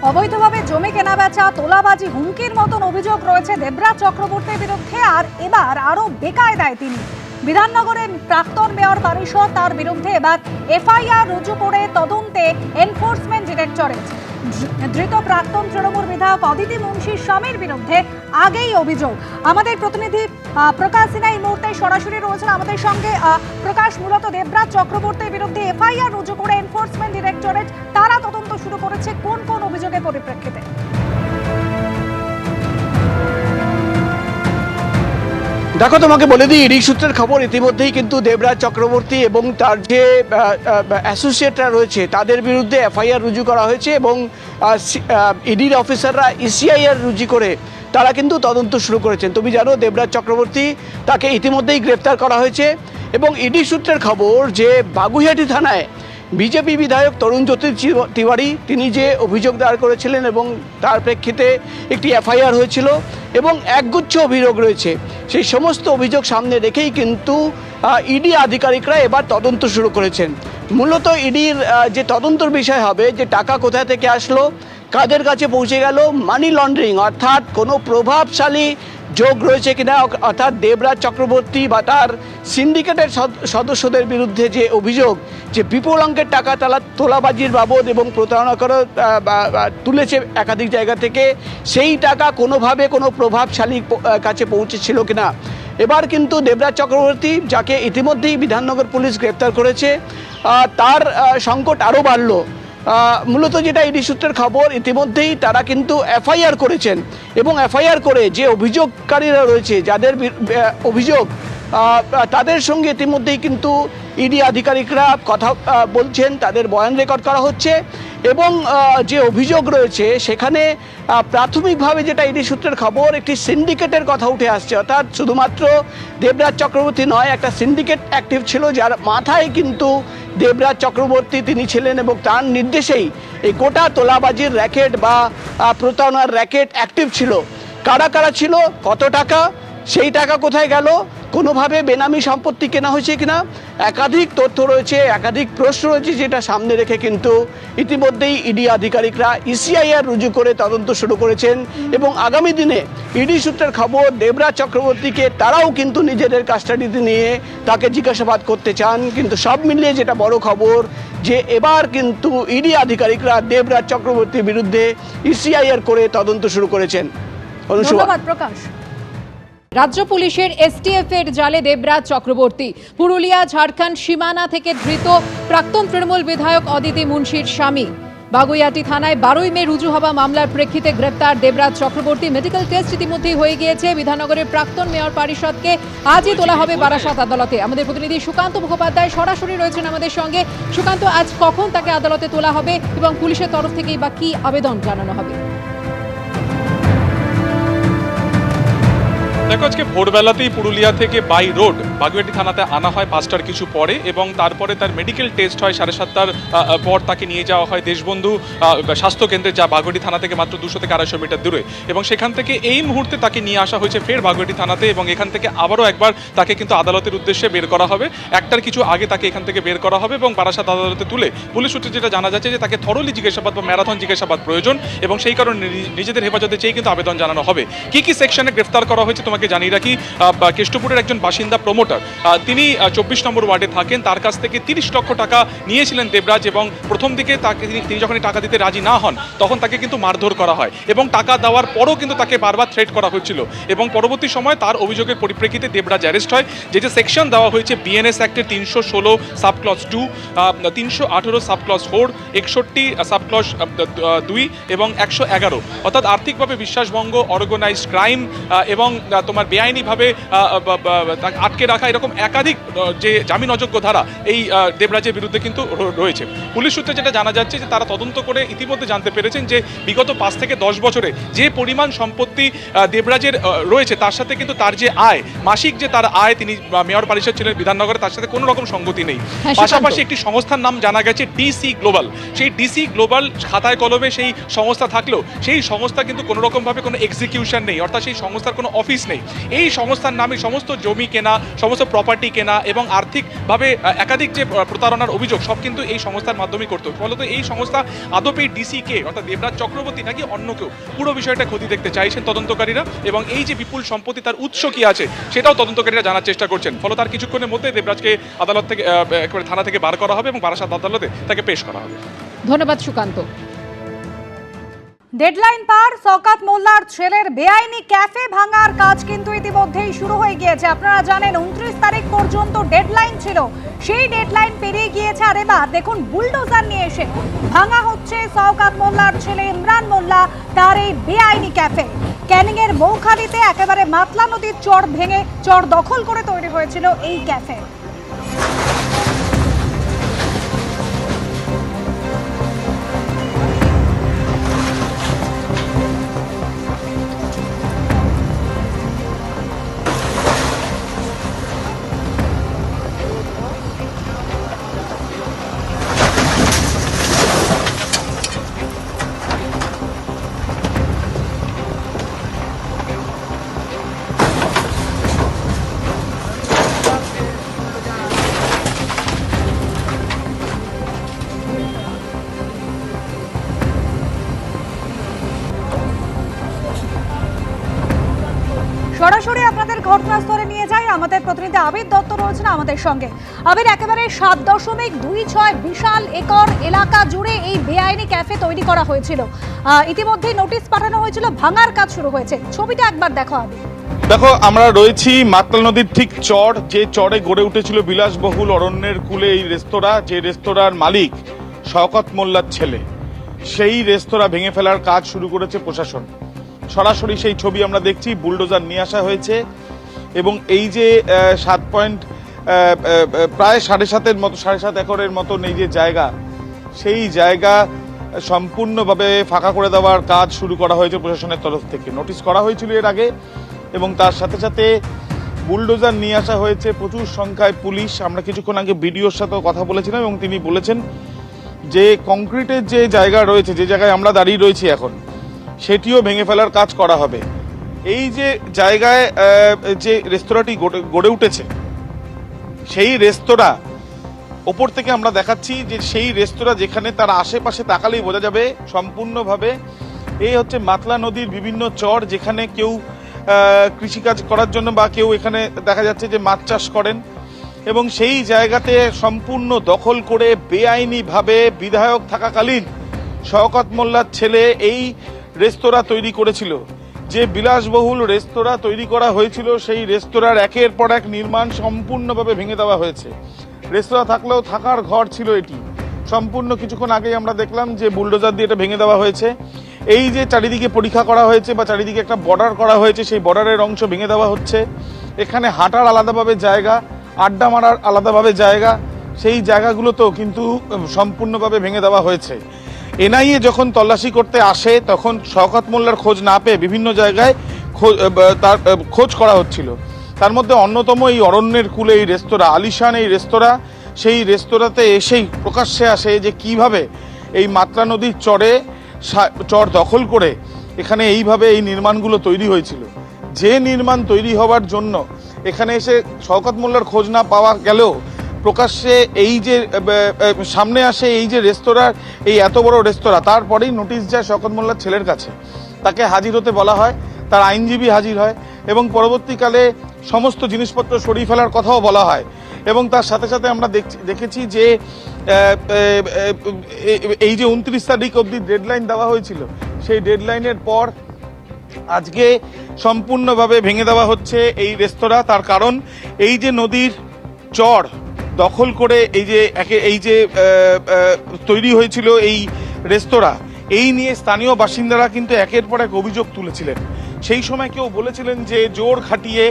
অবৈধভাবে জমি কেনাবেচা, তোলাবাজি, হুমকির মতন অভিযোগ রয়েছে দেবরাজ চক্রবর্তীর বিরুদ্ধে। আর এবার আরো বেকায়দায় তিনি। বিধাননগরের প্রাক্তন মেয়র পরিষদ তার বিরুদ্ধে এবার এফআইআর রুজু করে তদন্তে এনফোর্সমেন্ট ডিরেক্টরেট। ধৃত প্রাক্তন তৃণমূল বিধায়ক অদিতি মুন্সির স্বামীর বিরুদ্ধে আগেই অভিযোগ। আমাদের প্রতিনিধি প্রকাশ সিনহা এই মুহূর্তে সরাসরি রয়েছেন আমাদের সঙ্গে। প্রকাশ, মূলত দেবরাজ চক্রবর্তীর বিরুদ্ধে এফআইআর রুজু করে এনফোর্সমেন্ট ডিরেক্টরেট তারা তদন্ত শুরু করেছে কোন কোন অভিযোগের পরিপ্রেক্ষিতে? দেখো, তোমাকে বলে দিই, ইডি সূত্রের খবর ইতিমধ্যেই কিন্তু দেবরাজ চক্রবর্তী এবং তার যে অ্যাসোসিয়েটরা রয়েছে তাদের বিরুদ্ধে এফআইআর রুজু করা হয়েছে এবং ইডির অফিসাররা ইসিআইআর রুজু করে তারা কিন্তু তদন্ত শুরু করেছেন। তুমি জানো, দেবরাজ চক্রবর্তী তাকে ইতিমধ্যেই গ্রেপ্তার করা হয়েছে এবং ইডি সূত্রের খবর যে বাগুইহাটি থানায় বিজেপি বিধায়ক তরুণ জ্যোতি তিওয়ারি তিনি যে অভিযোগ দায়ের করেছিলেন এবং তার প্রেক্ষিতে একটি এফআইআর হয়েছিল এবং একগুচ্ছ অভিযোগ রয়েছে। সেই সমস্ত অভিযোগ সামনে রেখেই কিন্তু ইডি আধিকারিকরা এবার তদন্ত শুরু করেছেন। মূলত ইডির যে তদন্তর বিষয় হবে যে টাকা কোথা থেকে আসলো, কাদের কাছে পৌঁছে গেল, মানি লন্ডারিং অর্থাৎ কোনো প্রভাবশালী যোগ রয়েছে কিনা, অর্থাৎ দেবরাজ চক্রবর্তী বা তার সিন্ডিকেটের সদস্যদের বিরুদ্ধে যে অভিযোগ যে বিপুল অঙ্কের টাকা তোলাবাজির বাবদ এবং প্রতারণা করে তুলেছে একাধিক জায়গা থেকে, সেই টাকা কোনোভাবে কোনো প্রভাবশালী কাছে পৌঁছেছিল কিনা। এবার কিন্তু দেবরাজ চক্রবর্তী, যাকে ইতিমধ্যেই বিধাননগর পুলিশ গ্রেপ্তার করেছে, তার সংকট আরও বাড়ল। মূলত যেটা ইডি সূত্রের খবর, ইতিমধ্যেই তারা কিন্তু এফআইআর করেছেন এবং এফআইআর করে যে অভিযোগকারীরা রয়েছে, যাদের অভিযোগ, তাদের সঙ্গে ইতিমধ্যেই কিন্তু ইডি আধিকারিকরা কথা বলছেন, তাদের বয়ান রেকর্ড করা হচ্ছে এবং যে অভিযোগ রয়েছে সেখানে প্রাথমিকভাবে যেটা ইডি সূত্রের খবর, একটি সিন্ডিকেটের কথা উঠে আসছে। অর্থাৎ শুধুমাত্র দেবরাজ চক্রবর্তী নয়, একটা সিন্ডিকেট অ্যাক্টিভ ছিল যার মাথায় কিন্তু দেবরাজ চক্রবর্তী তিনি ছিলেন এবং তার নির্দেশেই এই গোটা তোলাবাজির র্যাকেট বা প্রতারণার র্যাকেট অ্যাক্টিভ ছিল। কারা কারা ছিল, কত টাকা, সেই টাকা কোথায় গেল, কোনোভাবে বেনামি সম্পত্তি কেনা হয়েছে কিনা, একাধিক তথ্য রয়েছে, একাধিক প্রশ্ন রয়েছে, যেটা সামনে রেখে কিন্তু ইতিমধ্যেই ইডি আধিকারিকরা ইসিআইআর রুজু করে তদন্ত শুরু করেছেন এবং আগামী দিনে ইডি সূত্রের খবর দেবরাজ চক্রবর্তীকে তারাও কিন্তু নিজেদের কাস্টাডিতে নিয়ে তাকে জিজ্ঞাসাবাদ করতে চান। কিন্তু সব মিলিয়ে যেটা বড় খবর যে এবার কিন্তু ইডি আধিকারিকরা দেবরাজ চক্রবর্তীর বিরুদ্ধে ইসিআইআর করে তদন্ত শুরু করেছেন। ধন্যবাদ প্রকাশ। রাজ্য পুলিশের এসটিএফ এর জালে দেবরাজ চক্রবর্তী। পুরুলিয়া ঝাড়খণ্ড সীমানা থেকে ধৃত প্রাক্তন তৃণমূল বিধায়ক অদিতি মুন্সির স্বামী। বাগুইহাটি থানায় 12 মে রুজু হওয়া মামলার প্রেক্ষিতে গ্রেপ্তার দেবরাজ চক্রবর্তী। মেডিকেল টেস্ট ইতিমধ্যেই হয়ে গিয়েছে। বিধাননগরের প্রাক্তন মেয়র পরিষদকে আজই তোলা হবে বারাসাত আদালতে। আমাদের প্রতিনিধি সুকান্ত মুখোপাধ্যায় সরাসরি রয়েছেন আমাদের সঙ্গে। সুকান্ত, আজ কখন তাকে আদালতে তোলা হবে এবং পুলিশের তরফ থেকেই বা কি আবেদন জানানো হবে? দেখো, আজকে ভোরবেলাতেই পুরুলিয়া থেকে বাই রোড বাগুইহাটি থানাতে আনা হয় 5টার কিছু পরে এবং তারপরে তার মেডিকেল টেস্ট হয় 7:30টার পর। তাকে নিয়ে যাওয়া হয় দেশবন্ধু স্বাস্থ্য কেন্দ্রে, যা বাগুইহাটি থানা থেকে মাত্র 200 থেকে 250 মিটার দূরে এবং সেখান থেকে এই মুহূর্তে তাকে নিয়ে আসা হয়েছে ফের বাগুইহাটি থানাতে এবং এখান থেকে আবারও একবার তাকে কিন্তু আদালতের উদ্দেশ্যে বের করা হবে। 1টার কিছু আগে তাকে এখান থেকে বের করা হবে এবং বারাসাত আদালতে তুলে পুলিশ সূত্রে যেটা জানা যাচ্ছে যে তাকে থরলি জিজ্ঞাসাবাদ বা ম্যারাথন জিজ্ঞাসাবাদ প্রয়োজন এবং সেই কারণে নিজেদের হেফাজতে চেয়ে কিন্তু আবেদন জানানো হবে। কি কি সেকশনে গ্রেফতার করা হয়েছে তোমাকে জানিয়ে রাখি। কেষ্টপুরের একজন বাসিন্দা প্রমোটার, তিনি 24 নম্বর ওয়ার্ডে থাকেন, তার কাছ থেকে 30 লক্ষ টাকা নিয়েছিলেন দেবরাজ এবং প্রথম দিকে তিনি যখন টাকা দিতে রাজি না হন তখন তাকে কিন্তু মারধর করা হয় এবং টাকা দেওয়ার পরও কিন্তু তাকে বারবার থ্রেট করা হয়েছিল এবং পরবর্তী সময় তার অভিযোগের পরিপ্রেক্ষিতে দেবরাজ অ্যারেস্ট হয়। যে সেকশন দেওয়া হয়েছে বিএনএস অ্যাক্টের 316 sub clause 2, 318 sub clause 4, 61 sub clause 2 এবং 111, অর্থাৎ আর্থিকভাবে বিশ্বাসভঙ্গ, অর্গানাইজড ক্রাইম এবং তোমার বেআইনিভাবে আটকে রাখা, এরকম একাধিক যে জামিন অযোগ্য ধারা এই দেবরাজের বিরুদ্ধে কিন্তু রয়েছে। পুলিশ সূত্রে যেটা জানা যাচ্ছে যে তারা তদন্ত করে ইতিমধ্যে জানতে পেরেছেন যে বিগত 5 থেকে 10 বছরে যে পরিমাণ সম্পত্তি দেবরাজের রয়েছে তার সাথে কিন্তু তার যে আয়, মাসিক যে তার আয়, তিনি মেয়র পরিষদ ছিলেন বিধাননগরে, তার সাথে কোনো রকম সঙ্গতি নেই। পাশাপাশি একটি সংস্থার নাম জানা গেছে ডিসি গ্লোবাল। সেই ডিসি গ্লোবাল খাতায় কলমে সেই সংস্থা থাকলেও সেই সংস্থা কিন্তু কোনো রকমভাবে কোনো এক্সিকিউশন নেই, অর্থাৎ সেই সংস্থার কোনো অফিস নেই। নেই। এই সংস্থার নামে সমস্ত জমি কেনা, সমস্ত প্রপার্টি কেনা এবং আর্থিকভাবে একাধিক যে প্রতারণার অভিযোগ সব কিন্তু এই সংস্থার মাধ্যমেই করতো। ফলত এই সংস্থা আদপে ডিসি কে অর্থাৎ দেবরাজ চক্রবর্তী নাকি অন্য কেউ, পুরো বিষয়টা খতিয়ে দেখতে চাইছেন তদন্তকারীরা, এবং এই যে বিপুল সম্পত্তি তার উৎস কি আছে সেটাও তদন্তকারীরা জানার চেষ্টা করছেন। ফলত তার কিছুক্ষণের মধ্যে দেবরাজকে আদালত থেকে একেবারে থানা থেকে বার করা হবে এবং বারাসাত আদালতে তাকে পেশ করা হবে। ধন্যবাদ সুকান্ত। ডেডলাইন পার, শওকত মোল্লার ছেলের বেআইনি ক্যাফে ভাঙার কাজ কিন্তু ইতিমধ্যেই শুরু হয়ে গিয়েছে। আপনারা জানেন 29 তারিখ পর্যন্ত ডেডলাইন ছিল, সেই ডেডলাইন পেরিয়ে গিয়েছে। আর এবার দেখুন বুলডোজার নিয়ে এসে ভাঙা হচ্ছে শওকত মোল্লার ছেলে ইমরান মোল্লা তার এই বেআইনি ক্যাফে। ক্যানিং এর মৌখালিতে একেবারে মাতলা নদীর চর ভেঙে চর দখল করে তৈরি হয়েছিল এই ক্যাফে। সরাসরি আপনাদের ঘটনাস্থলে নিয়ে যাই, আমাদের প্রতিনিধি আবির দত্ত রয়েছেন আমাদের সঙ্গে। আবির, একেবারে 7.26 বিশাল একর এলাকা জুড়ে এই বেআইনি ক্যাফে তৈরি করা হয়েছিল, ইতিমধ্যেই নোটিশ পাঠানো হয়েছিল, ভাঙার কাজ শুরু হয়েছে। ছবিটা একবার দেখো আবির। দেখো, আমরা রয়েছি মাতলা নদীর ঠিক চর, যে চরে গড়ে উঠেছিল বিলাসবহুল অরণ্যের কূলে এই রেস্তোরাঁ, যে রেস্তোরাঁর মালিক শওকত মোল্লার ছেলে। সেই রেস্তোরাঁ ভেঙে ফেলার কাজ শুরু করেছে প্রশাসন। সরাসরি সেই ছবি আমরা দেখছি, বুলডোজার নিয়ে আসা হয়েছে এবং এই যে প্রায় 7.5 একরের মতন এই যে জায়গা, সেই জায়গা সম্পূর্ণভাবে ফাঁকা করে দেওয়ার কাজ শুরু করা হয়েছে প্রশাসনের তরফ থেকে। নোটিশ করা হয়েছিল এর আগে এবং তার সাথে সাথে বুলডোজার নিয়ে আসা হয়েছে, প্রচুর সংখ্যায় পুলিশ। আমরা কিছুক্ষণ আগে বিডিওর সাথেও কথা বলেছিলাম এবং তিনি বলেছেন যে কংক্রিটের যে জায়গা রয়েছে, যে জায়গায় আমরা দাঁড়িয়ে রয়েছি এখন, সেটিও ভেঙে ফেলার কাজ করা হবে। এই যে জায়গায় যে রেস্তোরাঁটি গড়ে উঠেছে, সেই রেস্তোরাঁ ওপর থেকে আমরা দেখাচ্ছি যে সেই রেস্তোরাঁ যেখানে তার আশেপাশে তাকালেই বোঝা যাবে সম্পূর্ণভাবে এই হচ্ছে মাতলা নদীর বিভিন্ন চর, যেখানে কেউ কৃষিকাজ করার জন্য বা কেউ এখানে দেখা যাচ্ছে যে মাছ চাষ করেন, এবং সেই জায়গাতে সম্পূর্ণ দখল করে বেআইনিভাবে বিধায়ক থাকাকালীন শওকত মোল্লার ছেলে এই রেস্তোরাঁ তৈরি করেছিল। যে বিলাসবহুল রেস্তোরাঁ তৈরি করা হয়েছিল, সেই রেস্তোরাঁর একের পর এক নির্মাণ সম্পূর্ণভাবে ভেঙে দেওয়া হয়েছে। রেস্তোরাঁ থাকলেও থাকার ঘর ছিল এটি সম্পূর্ণ। কিছুক্ষণ আগেই আমরা দেখলাম যে বুলডোজার দিয়ে এটা ভেঙে দেওয়া হয়েছে। এই যে চারিদিকে পরীক্ষা করা হয়েছে বা চারিদিকে একটা বর্ডার করা হয়েছে, সেই বর্ডারের অংশ ভেঙে দেওয়া হচ্ছে। এখানে হাঁটার আলাদাভাবে জায়গা, আড্ডা মারার আলাদাভাবে জায়গা, সেই জায়গাগুলোতেও কিন্তু সম্পূর্ণভাবে ভেঙে দেওয়া হয়েছে। এনআইএ যখন তল্লাশি করতে আসে তখন শওকত মোল্লার খোঁজ না পেয়ে বিভিন্ন জায়গায় তার খোঁজ করা হচ্ছিল। তার মধ্যে অন্যতম এই অরণ্যের কূলে এই রেস্তোরাঁ, আলিশান এই রেস্তোরাঁ, সেই রেস্তোরাঁতে এসেই প্রকাশ্যে আসে যে কিভাবে এই মাতলা নদীর চর দখল করে এখানে এইভাবে এই নির্মাণগুলো তৈরি হয়েছিল। যে নির্মাণ তৈরি হওয়ার জন্য এখানে এসে শওকত মোল্লার খোঁজ না পাওয়া গেলেও প্রকাশ্যে এই যে সামনে আসে এই যে রেস্তোরাঁ, এই এত বড় রেস্তোরাঁ, তারপরেই নোটিশ যায় শওকত মোল্লার ছেলের কাছে। তাকে হাজির হতে বলা হয়, তার আইনজীবী হাজির হয় এবং পরবর্তীকালে সমস্ত জিনিসপত্র সরিয়ে ফেলার কথাও বলা হয়। এবং তার সাথে সাথে আমরা দেখেছি যে এই যে 29 তারিখ অবধি ডেডলাইন দেওয়া হয়েছিল, সেই ডেডলাইনের পর আজকে সম্পূর্ণভাবে ভেঙে দেওয়া হচ্ছে এই রেস্তোরাঁ। তার কারণ এই যে নদীর চর দখল করে এই যে তৈরি হয়েছিল এই রেস্তোরাঁ, এই নিয়ে স্থানীয় বাসিন্দারা কিন্তু একের পর এক অভিযোগ তুলেছিলেন। সেই সময় কেউ বলেছিলেন যে জোর খাটিয়ে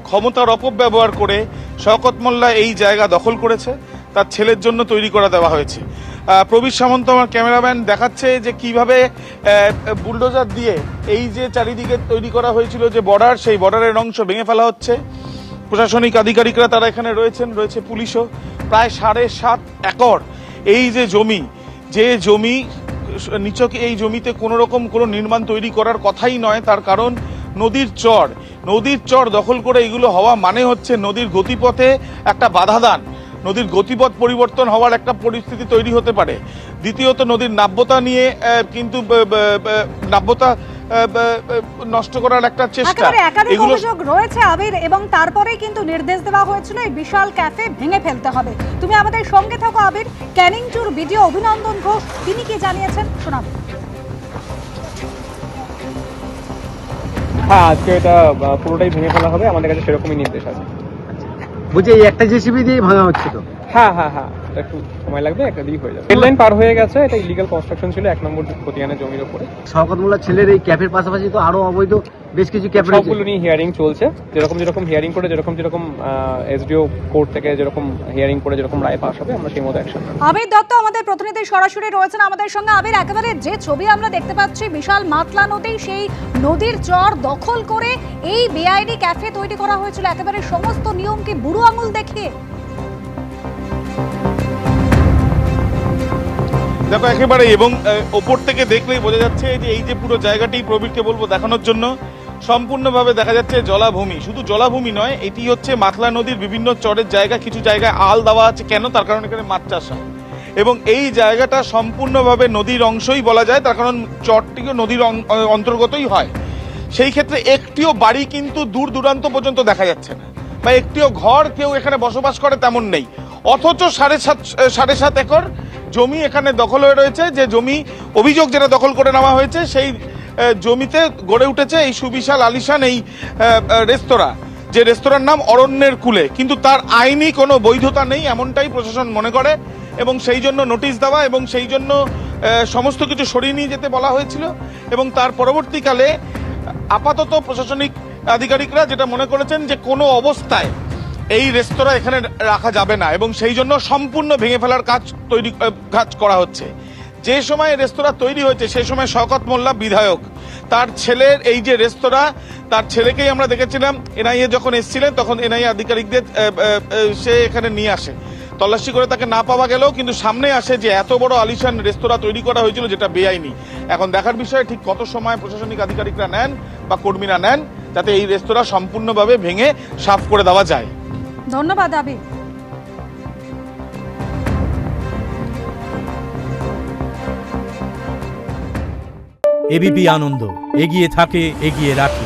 ক্ষমতার অপব্যবহার করে শওকত মোল্লা এই জায়গা দখল করেছে, তার ছেলের জন্য তৈরি করে দেওয়া হয়েছে। প্রবীর সামন্ত আমার ক্যামেরাম্যান দেখাচ্ছে যে কিভাবে বুলডোজার দিয়ে এই যে চারিদিকে তৈরি করা হয়েছিল যে বর্ডার, সেই বর্ডারের অংশ ভেঙে ফেলা হচ্ছে। প্রশাসনিক আধিকারিকরা তারা এখানে রয়েছে পুলিশও। প্রায় 7.5 একর এই যে জমি নিচকে, এই জমিতে কোনো রকম কোনো নির্মাণ তৈরি করার কথাই নয়। তার কারণ নদীর চর, নদীর চর দখল করে এগুলো হওয়া মানে হচ্ছে নদীর গতিপথে একটা বাধা দান, নদীর গতিপথ পরিবর্তন হওয়ার একটা পরিস্থিতি তৈরি হতে পারে। দ্বিতীয়ত নদীর নাব্যতা নিয়ে কিন্তু নাব্যতা নষ্ট করার একটা চেষ্টা, একেবারে একাধিক এগুলো অভিযোগ রয়েছে আবির, এবং তারপরেই কিন্তু নির্দেশ দেওয়া হয়েছিল এই বিশাল ক্যাফে ভেঙে ফেলতে হবে। তুমি আমাদের সঙ্গে থাকো আবির। ক্যানিং টুর ভিডিও অভিনন্দন ঘোষ তিনি কি জানিয়েছেন শোনাবো। হ্যাঁ, আজকে এটা পুরোটাই ভেঙে ফেলা হবে, আমাদের কাছে সেরকমই নির্দেশ আছে। বলছি এই একটা জেসিবি দিয়ে ভাঙা হচ্ছে তো? হ্যাঁ, এটা একটু সময় লাগবে, একটা দিক হয়ে যাবে। রেল লাইন পার হয়ে গেছে, এটা ইলিগাল কনস্ট্রাকশন ছিল 1 নম্বর খতিয়ানের জমির উপরে। শওকত মোল্লার ছেলের এই ক্যাফের পাশাপাশি তো আরো অবৈধ বেশ কিছু ক্যাফে রয়েছে। সবগুলো নিয়ে হিয়ারিং চলছে, যেরকম হিয়ারিং করে যেরকম এসডিও কোর্ট থেকে যেরকম হিয়ারিং করে যেরকম রায় পাস হবে আমরা সেই মতো অ্যাকশন নেব। আবির দত্ত আমাদের প্রতিনিধি সরাসরি রয়েছেন আমাদের সঙ্গে। আবির, একেবারে যে ছবি আমরা দেখতে পাচ্ছি বিশাল মাতলা নদী, সেই নদীর চর দখল করে এই বেআইনি ক্যাফে তৈরি করা হয়েছিল একেবারে সমস্ত নিয়মকে বুড়ো আঙুল দেখিয়ে। দেখো একেবারে, এবং ওপর থেকে দেখলেই বোঝা যাচ্ছে যে এই যে পুরো জায়গাটি প্রবীরকে বলবো দেখানোর জন্য সম্পূর্ণভাবে দেখা যাচ্ছে জলাভূমি। শুধু জলাভূমি নয়, এটি হচ্ছে মাতলা নদীর বিভিন্ন চরের জায়গা। কিছু জায়গায় আল দেওয়া আছে, কেন? তার কারণ এখানে মাছ চাষ হয় এবং এই জায়গাটা সম্পূর্ণভাবে নদীর অংশই বলা যায়, তার কারণ চরটিও নদীর অন্তর্গতই হয়। সেই ক্ষেত্রে একটিও বাড়ি কিন্তু দূর দূরান্ত পর্যন্ত দেখা যাচ্ছে না, বা একটিও ঘর কেউ এখানে বসবাস করে তেমন নেই। অথচ 7.5 একর জমি এখানে দখল হয়ে রয়েছে। যে জমি অভিযোগ যেটা দখল করে নেওয়া হয়েছে, সেই জমিতে গড়ে উঠেছে এই সুবিশাল আলিশান এই রেস্তোরাঁ, যে রেস্তোরাঁর নাম অরণ্যের কূলে। কিন্তু তার আইনি কোনো বৈধতা নেই এমনটাই প্রশাসন মনে করে, এবং সেই জন্য নোটিশ দেওয়া এবং সেই জন্য সমস্ত কিছু সরিয়ে নিয়ে যেতে বলা হয়েছিল। এবং তার পরবর্তীকালে আপাতত প্রশাসনিক আধিকারিকরা যেটা মনে করেছেন যে কোনো অবস্থায় এই রেস্তোরাঁ এখানে রাখা যাবে না, এবং সেই জন্য সম্পূর্ণ ভেঙে ফেলার কাজ করা হচ্ছে। যে সময় রেস্তোরাঁ তৈরি হয়েছে সেই সময় শওকত মোল্লা বিধায়ক, তার ছেলের এই যে রেস্তোরাঁ, তার ছেলেকেই আমরা দেখেছিলাম এনআইএ যখন এসেছিলেন তখন এনআইএ আধিকারিকদের সে এখানে নিয়ে আসে, তল্লাশি করে তাকে না পাওয়া গেলেও কিন্তু সামনে আসে যে এত বড় আলিশান রেস্তোরাঁ তৈরি করা হয়েছিল যেটা বেআইনি। এখন দেখার বিষয় ঠিক কত সময় প্রশাসনিক আধিকারিকরা নেন বা কর্মীরা নেন যাতে এই রেস্তোরাঁ সম্পূর্ণভাবে ভেঙে সাফ করে দেওয়া যায়। ধন্যবাদ আবির। এবিপি আনন্দ, এগিয়ে থাকে, এগিয়ে রাখে।